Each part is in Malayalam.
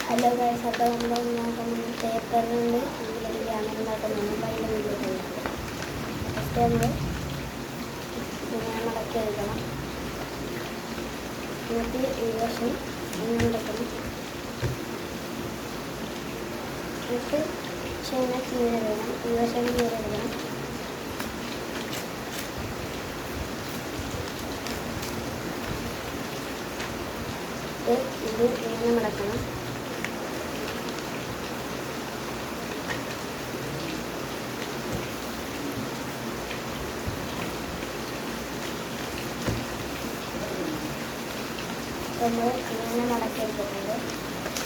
ഹലോ ഗൈസ്, അപ്പോൾ നമ്മൾ നോക്കുന്നത് പേപ്പറിൽ നമ്മളൊരു ക്യാമറ ഉണ്ടാക്കുന്നത് അതിൻ്റെ വീഡിയോ ചെയ്യുന്നത്. ഫസ്റ്റ് നമ്മൾ ഇങ്ങനെ മടക്കി എടുക്കണം. എന്നിട്ട് ഈ വശം ഇങ്ങനെ എടുക്കണം. എന്നിട്ട് ഇങ്ങനെ കീഴെടുക്കണം. ഈ വശം കീഴെടുക്കണം. ഇത് ഇങ്ങനെ മടക്കണം. നമ്മൾ ഇങ്ങനെ മടക്കിയെടുത്തിട്ടുണ്ട്.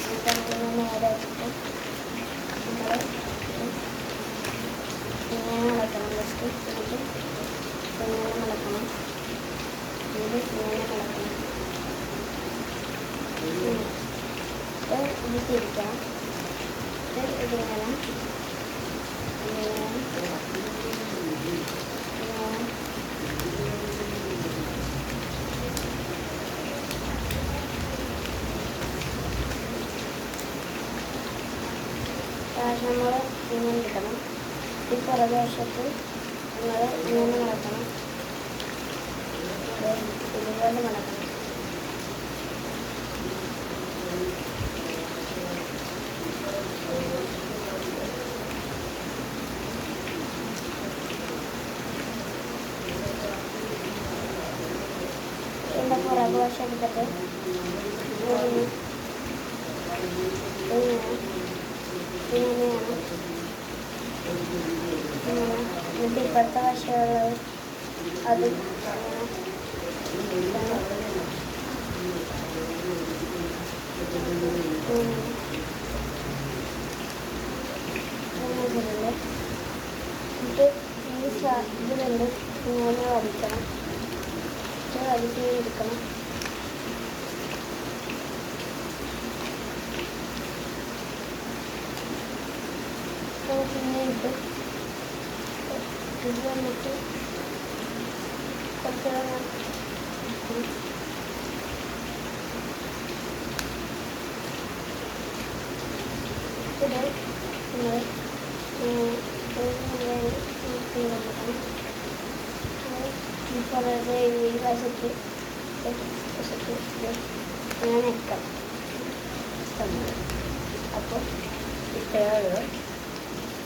എന്നിട്ട് നമ്മളിങ്ങനെ നേരെ വെച്ചിട്ട് നമ്മൾ ഇങ്ങനെ മടക്കണം. ജസ്റ്റ് എന്നിട്ട് ഇങ്ങനെ മടക്കണം. ഇത് ഇങ്ങനെ മടക്കണം. ഇത് തിരിക്കണം. ഇതിങ്ങനെ നമ്മൾ ഇങ്ങനെ എടുക്കണം. ഈ പുറകുവശത്ത് നമ്മൾ ഇങ്ങനെ മടക്കണം. ഇതുപോലെ മടക്കണം. ഇതിൻ്റെ പുറകുവശം എടുത്തിട്ട് ഇങ്ങനെയാണ്. എന്നിട്ട് ഇപ്പോഴത്തെ വശമുള്ളത് അത് എന്നിട്ട് ഈ ഇതിലുണ്ട് ഇങ്ങനെ വലിക്കണം. വലിച്ചെടുക്കണം. പിന്നെ ഇത് വന്നിട്ട് കുറച്ച് ഇത് നമ്മൾ പുറകെ ഈ വശത്ത് അങ്ങനെ വെക്കാം. അപ്പോൾ ഇത്രയേ ഉള്ളൂ.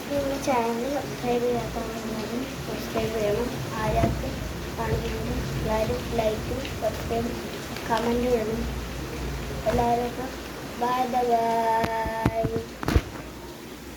നമ്മുടെ ചാനൽ സബ്സ്ക്രൈബ് ചെയ്യാത്തവരും സബ്സ്ക്രൈബ് ചെയ്യണം. ആരാൾക്ക് കാണുന്നതും എല്ലാവരും ലൈക്കും സബ്സ്ക്രൈബ് കമൻറ്റും ഇടണം. എല്ലാവരും ബൈ ബൈ.